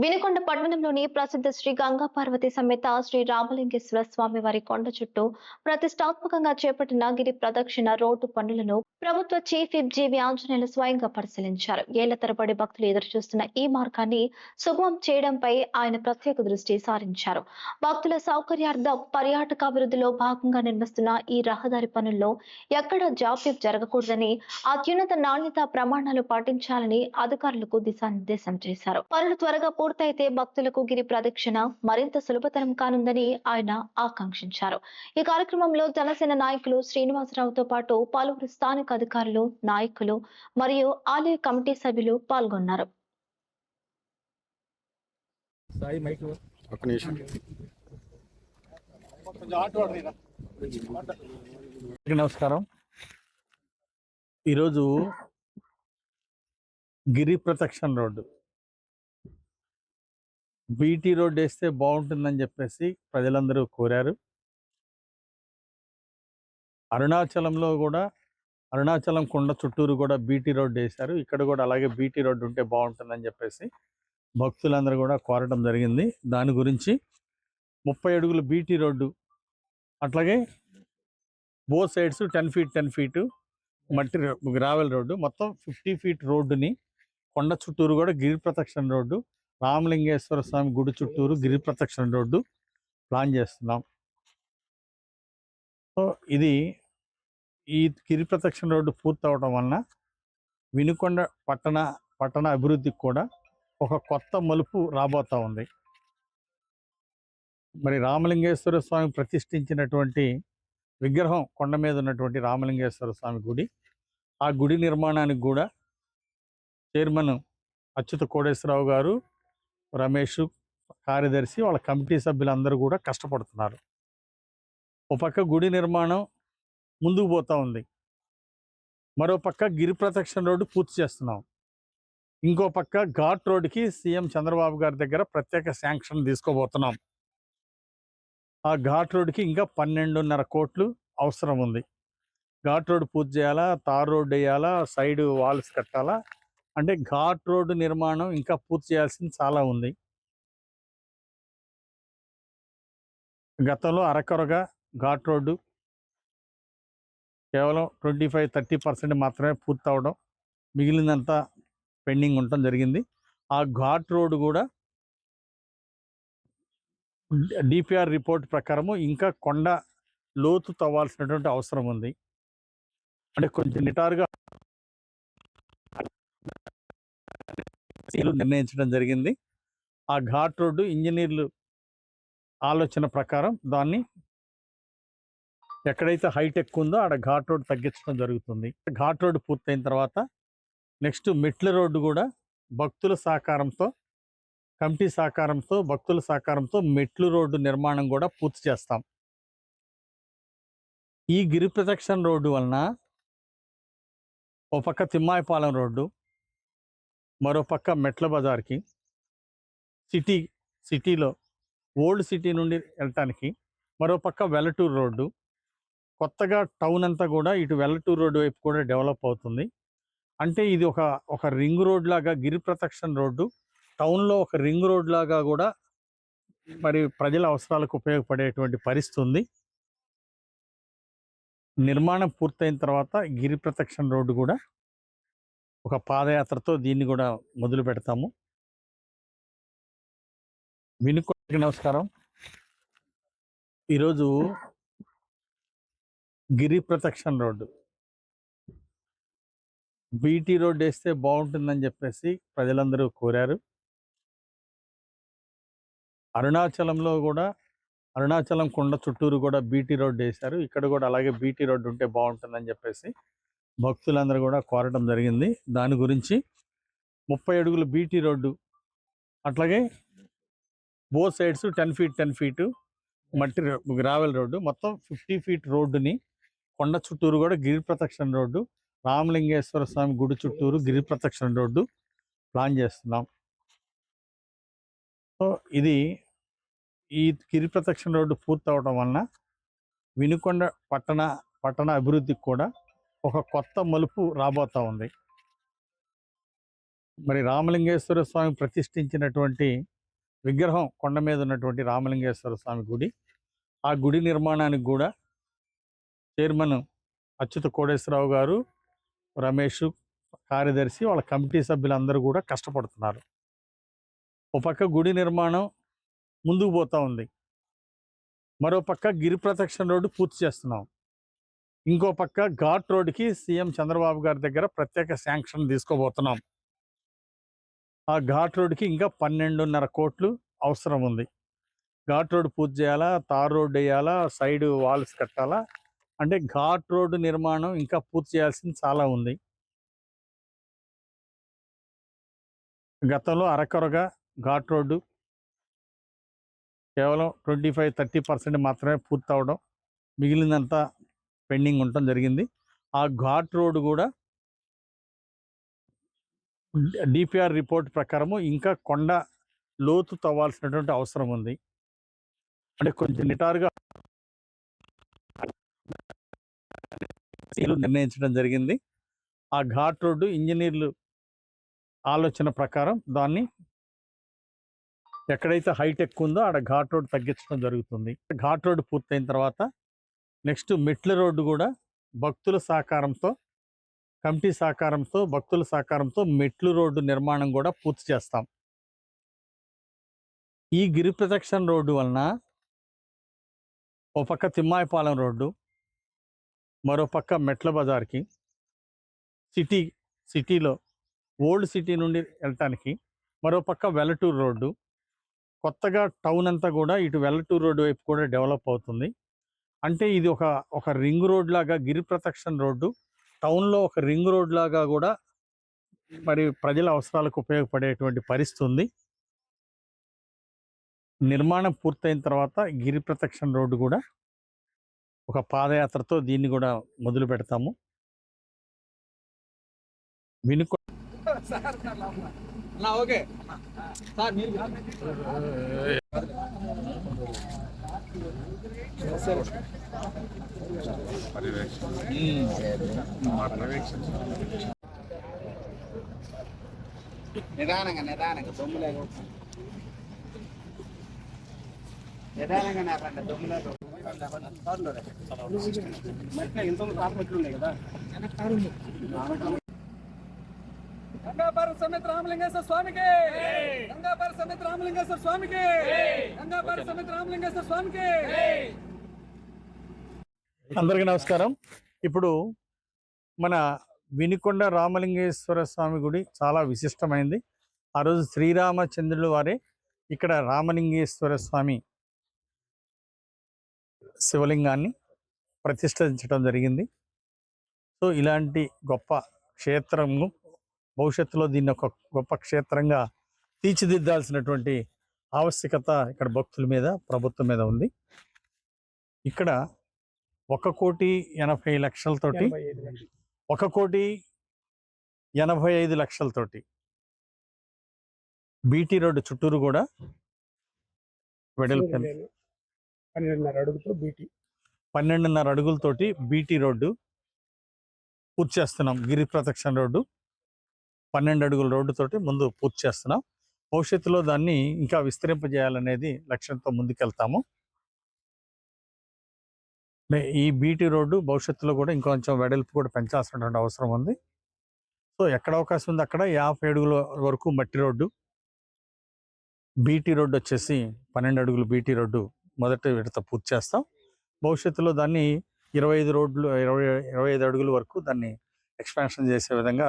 వినుకొండ పట్టణంలోని ప్రసిద్ధ శ్రీ గంగా పార్వతి సమేత శ్రీ రామలింగేశ్వర స్వామి వారి కొండ చుట్టూ ప్రతిష్టాత్మకంగా చేపట్టిన గిరి ప్రదక్షిణ రోడ్డు పనులను ప్రభుత్వ చీఫ్ విప్ జీవి ఆంజనేయులు స్వయంగా పరిశీలించారు. ఏళ్ల తరబడి భక్తులు ఎదురుచూస్తున్న ఈ మార్గాన్ని సుగమం చేయడంపై ఆయన ప్రత్యేక దృష్టి సారించారు. భక్తుల సౌకర్యార్థం పర్యాటకాభివృద్ధిలో భాగంగా నిర్మిస్తున్న ఈ రహదారి పనుల్లో ఎక్కడా జాప్యం జరగకూడదని, అత్యున్నత నాణ్యత ప్రమాణాలు పాటించాలని అధికారులకు దిశానిర్దేశం చేశారు. పనులు త్వరగా పూర్తయితే భక్తులకు గిరి ప్రదక్షిణ మరింత సులభతరం కానుందని ఆయన ఆకాంక్షించారు. ఈ కార్యక్రమంలో జనసేన నాయకులు శ్రీనివాసరావుతో పాటు పలువురు స్థానిక అధికారులు, నాయకులు మరియు ఆలయ కమిటీ సభ్యులు పాల్గొన్నారు. నమస్కారం. ఈరోజు గిరి ప్రదక్షిణ రోడ్డు బీటీ రోడ్ వేస్తే బాగుంటుందని చెప్పేసి ప్రజలందరూ కోరారు. అరుణాచలంలో కూడా అరుణాచలం కొండ చుట్టూరు కూడా బీటీ రోడ్ వేశారు. ఇక్కడ కూడా అలాగే బీటీ రోడ్ ఉంటే బాగుంటుందని చెప్పేసి భక్తులందరూ కూడా కోరడం జరిగింది. దాని గురించి 30 అడుగుల బీటీ రోడ్డు, అట్లాగే బోత్ సైడ్స్ 10 ఫీట్ 10 ఫీటు మట్టి గ్రావెల్ రోడ్డు, మొత్తం 50 ఫీట్ రోడ్డుని కొండ చుట్టూరు కూడా గిరి ప్రదక్షిణ రోడ్డు, రామలింగేశ్వర స్వామి గుడి చుట్టూరు గిరి ప్రదక్షిణ రోడ్డు ప్లాన్ చేస్తున్నాం. సో ఈ గిరి ప్రదక్షిణ రోడ్డు పూర్తవడం వలన వినుకొండ పట్టణ అభివృద్ధికి కూడా ఒక కొత్త మలుపు రాబోతా ఉంది. మరి రామలింగేశ్వర స్వామి ప్రతిష్ఠించినటువంటి విగ్రహం కొండ మీద ఉన్నటువంటి రామలింగేశ్వర స్వామి గుడి, ఆ గుడి నిర్మాణానికి కూడా చైర్మన్ అచ్యుత కోటేశ్వరరావు గారు, రమేష్ కార్యదర్శి, వాళ్ళ కమిటీ సభ్యులందరూ కూడా కష్టపడుతున్నారు. ఒక పక్క గుడి నిర్మాణం ముందుకు పోతా ఉంది, మరో పక్క గిరి ప్రదక్షిణ రోడ్డు పూర్తి చేస్తున్నాం. ఇంకో పక్క ఘాట్ రోడ్డుకి సీఎం చంద్రబాబు గారి దగ్గర ప్రత్యేక శాంక్షన్ తీసుకోబోతున్నాం. ఆ ఘాట్ రోడ్డుకి ఇంకా 12.5 కోట్లు అవసరం ఉంది. ఘాట్ రోడ్డు పూర్తి చేయాలా, తార్ రోడ్డు వేయాలా, సైడ్ వాల్స్ కట్టాలా, అంటే ఘాట్ రోడ్డు నిర్మాణం ఇంకా పూర్తి చేయాల్సింది చాలా ఉంది. గతంలో అరకొరగా ఘాట్ రోడ్డు కేవలం 25-30% మాత్రమే పూర్తి అవడం, మిగిలినంతా పెండింగ్ ఉండటం జరిగింది. ఆ ఘాట్ రోడ్డు కూడా డిపిఆర్ రిపోర్ట్ ప్రకారము ఇంకా కొండ లోతు తవ్వాల్సినటువంటి అవసరం ఉంది. అంటే కొంచెం నిటారుగా నిర్ణయించడం జరిగింది. ఆ ఘాట్ రోడ్డు ఇంజనీర్లు ఆలోచన ప్రకారం దాన్ని ఎక్కడైతే హైట్ ఎక్కువ ఉందో ఆడ ఘాట్ రోడ్ తగ్గించడం జరుగుతుంది. ఘాట్ రోడ్డు పూర్తయిన తర్వాత నెక్స్ట్ మెట్ల రోడ్డు కూడా భక్తుల సహకారంతో, కమిటీ సహకారంతో, భక్తుల సహకారంతో మెట్లు రోడ్డు నిర్మాణం కూడా పూర్తి చేస్తాం. ఈ గిరి ప్రదక్షిణ రోడ్డు వలన ఓ పక్క తిమ్మాయిపాలెం రోడ్డు, మరో పక్క మెట్ల బజార్కి, సిటీలో ఓల్డ్ సిటీ నుండి వెళ్ళటానికి, మరో పక్క వెల్లటూరు రోడ్డు, కొత్తగా టౌన్ అంతా కూడా ఇటు వెల్లటూరు రోడ్డు వైపు కూడా డెవలప్ అవుతుంది. అంటే ఇది ఒక రింగ్ రోడ్ లాగా, గిరి ప్రదక్షిణ రోడ్డు టౌన్లో ఒక రింగ్ రోడ్ లాగా కూడా మరి ప్రజల అవసరాలకు ఉపయోగపడేటువంటి పరిస్థితి ఉంది. నిర్మాణం పూర్తయిన తర్వాత గిరి ప్రదక్షిణ రోడ్డు కూడా ఒక పాదయాత్రతో దీన్ని కూడా మొదలు పెడతాము. వినుకొండకి నమస్కారం. ఈరోజు గిరి ప్రదక్షిణ రోడ్డు బీటీ రోడ్ వేస్తే బాగుంటుందని చెప్పేసి ప్రజలందరూ కోరారు. అరుణాచలంలో కూడా అరుణాచలం కొండ చుట్టూరు కూడా బీటీ రోడ్ వేశారు. ఇక్కడ కూడా అలాగే బీటీ రోడ్డు ఉంటే బాగుంటుందని చెప్పేసి భక్తులందరూ కూడా కోరడం జరిగింది. దాని గురించి 30 అడుగుల బీటీ రోడ్డు, అట్లాగే బోత్ సైడ్స్ 10 ఫీట్ 10 ఫీటు మట్టి గ్రావెల్ రోడ్డు, మొత్తం 50 ఫీట్ రోడ్డుని కొండ చుట్టూరు కూడా గిరి ప్రదక్షిణ రోడ్డు, రామలింగేశ్వర స్వామి గుడి చుట్టూరు గిరి ప్రదక్షిణ రోడ్డు ప్లాన్ చేస్తున్నాం. సో ఈ గిరి ప్రదక్షిణ రోడ్డు పూర్తి అవడం వలన వినుకొండ పట్టణ అభివృద్ధికి కూడా ఒక కొత్త మలుపు రాబోతా ఉంది. మరి రామలింగేశ్వర స్వామి ప్రతిష్ఠించినటువంటి విగ్రహం కొండ మీద ఉన్నటువంటి రామలింగేశ్వర స్వామి గుడి, ఆ గుడి నిర్మాణానికి కూడా చైర్మన్ అచ్యుత కోడేశ్వరరావు గారు, రమేష్ కార్యదర్శి, వాళ్ళ కమిటీ సభ్యులందరూ కూడా కష్టపడుతున్నారు. ఒక పక్క గుడి నిర్మాణం ముందుకు పోతా ఉంది, మరో పక్క గిరి ప్రదక్షిణ రోడ్డు పూర్తి చేస్తున్నాం, ఇంకో పక్క ఘాట్ రోడ్డుకి సీఎం చంద్రబాబు గారి దగ్గర ప్రత్యేక శాంక్షన్ తీసుకోబోతున్నాం. ఆ ఘాట్ రోడ్డుకి ఇంకా 12.5 కోట్లు అవసరం ఉంది. ఘాట్ రోడ్డు పూర్తి చేయాలా, తార్ రోడ్డు వేయాలా, సైడ్ వాల్స్ కట్టాలా, అంటే ఘాట్ రోడ్డు నిర్మాణం ఇంకా పూర్తి చేయాల్సింది చాలా ఉంది. గతంలో అరకొరగా ఘాట్ రోడ్డు కేవలం 25-30% మాత్రమే పూర్తి అవడం, మిగిలినంతా పెండింగ్ ఉండటం జరిగింది. ఆ ఘాట్ రోడ్డు కూడా డిపిఆర్ రిపోర్ట్ ప్రకారము ఇంకా కొండ లోతు తవ్వాల్సినటువంటి అవసరం ఉంది. అంటే కొంచెం నిటారుగా నిర్ణయించడం జరిగింది. ఆ ఘాట్ రోడ్డు ఇంజనీర్లు ఆలోచన ప్రకారం దాన్ని ఎక్కడైతే హైట్ ఎక్కువ ఉందో ఆడ ఘాట్ రోడ్డు తగ్గించడం జరుగుతుంది. ఘాట్ రోడ్డు పూర్తయిన తర్వాత నెక్స్ట్ మెట్ల రోడ్డు కూడా భక్తుల సహకారంతో, కమిటీ సహకారంతో, భక్తుల సహకారంతో మెట్లు రోడ్డు నిర్మాణం కూడా పూర్తి చేస్తాం. ఈ గిరి ప్రదక్షిణ రోడ్డు వలన ఓ పక్క తిమ్మాయిపాలెం రోడ్డు, మరో పక్క మెట్ల బజార్కి, సిటీలో ఓల్డ్ సిటీ నుండి వెళ్ళటానికి మరో పక్క వెల్లటూరు రోడ్డు, కొత్తగా టౌన్ అంతా కూడా ఇటు వెల్లటూరు రోడ్డు వైపు కూడా డెవలప్ అవుతుంది. అంటే ఇది ఒక రింగ్ రోడ్ లాగా, గిరి ప్రదక్షిణ రోడ్డు టౌన్లో ఒక రింగ్ రోడ్ లాగా కూడా మరి ప్రజల అవసరాలకు ఉపయోగపడేటువంటి పరిస్థితి ఉంది. నిర్మాణం పూర్తయిన తర్వాత గిరి ప్రదక్షిణ రోడ్డు కూడా ఒక పాదయాత్రతో దీన్ని కూడా మొదలు పెడతాము. వినుకొ నిదానంగా దొమ్ములే నిదానంగా నాకండి దొమ్ములే ఇంత కాపట్లు ఉన్నాయి కదా. గంగాపర సమేత రామలింగేశ్వర స్వామికి, గంగాపర సమేత రామలింగేశ్వర స్వామికి, గంగాపర సమేత రామలింగేశ్వర స్వామికి. అందరికీ నమస్కారం. ఇప్పుడు మన వినుకొండ రామలింగేశ్వర స్వామి గుడి చాలా విశిష్టమైంది. ఆ రోజు శ్రీరామచంద్రుల వారే ఇక్కడ రామలింగేశ్వర స్వామి శివలింగాన్ని ప్రతిష్ఠించడం జరిగింది. సో ఇలాంటి గొప్ప క్షేత్రము భవిష్యత్తులో దీన్ని ఒక గొప్ప క్షేత్రంగా తీర్చిదిద్దాల్సినటువంటి ఆవశ్యకత ఇక్కడ భక్తుల మీద, ప్రభుత్వం మీద ఉంది. ఇక్కడ 1,80,00,000తోటి 1,85,00,000తోటి బీటీ రోడ్డు చుట్టూరు కూడా వెడల్పు 12.5 అడుగులతోటి బీటీ రోడ్డు పూర్తి చేస్తున్నాం. గిరి ప్రదక్షిణ రోడ్డు 12 అడుగుల రోడ్డుతోటి ముందు పూర్తి చేస్తున్నాం. భవిష్యత్తులో దాన్ని ఇంకా విస్తరింపజేయాలనేది లక్ష్యంతో ముందుకెళ్తాము. ఈ బీటీ రోడ్డు భవిష్యత్తులో కూడా ఇంకొంచెం వెడల్పు కూడా పెంచాల్సినటువంటి అవసరం ఉంది. సో ఎక్కడ అవకాశం ఉంది అక్కడ 50 అడుగుల వరకు మట్టి రోడ్డు, బీటీ రోడ్డు వచ్చేసి 12 అడుగులు బీటీ రోడ్డు మొదటి విడత పూర్తి చేస్తాం. భవిష్యత్తులో దాన్ని 25 అడుగుల వరకు దాన్ని ఎక్స్పాన్షన్ చేసే విధంగా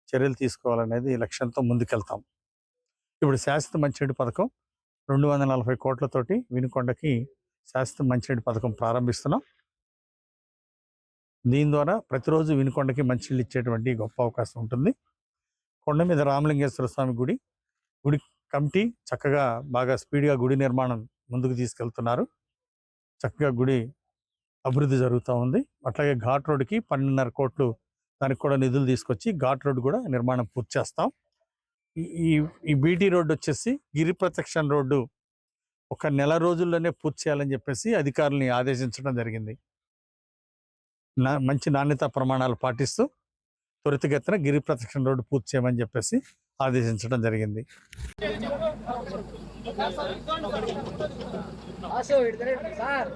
చర్యలు తీసుకోవాలనేది లక్ష్యంతో ముందుకెళ్తాం. ఇప్పుడు శాశ్వత మంచినీటి పథకం 240 కోట్లతోటి వినుకొండకి శాశ్వత మంచినీటి పథకం ప్రారంభిస్తున్నాం. దీని ద్వారా ప్రతిరోజు వినుకొండకి మంచినీళ్ళు ఇచ్చేటువంటి గొప్ప అవకాశం ఉంటుంది. కొండ మీద రామలింగేశ్వర స్వామి గుడి కమిటీ చక్కగా బాగా స్పీడ్గా గుడి నిర్మాణం ముందుకు తీసుకెళ్తున్నారు. చక్కగా గుడి అభివృద్ధి జరుగుతూ ఉంది. అట్లాగే ఘాట్ రోడ్డుకి 12.5 కోట్లు దానికి కూడా నిధులు తీసుకొచ్చి ఘాట్ రోడ్డు కూడా నిర్మాణం పూర్తి చేస్తాం. ఈ బీటీ రోడ్డు వచ్చేసి గిరి ప్రదక్షిణ రోడ్డు ఒక నెల రోజుల్లోనే పూర్తి చేయాలని చెప్పేసి అధికారుల్ని ఆదేశించడం జరిగింది. మంచి నాణ్యతా ప్రమాణాలు పాటిస్తూ త్వరితగతిన గిరి ప్రదక్షిణ రోడ్డు పూర్తి చేయమని చెప్పేసి ఆదేశించడం జరిగింది. సార్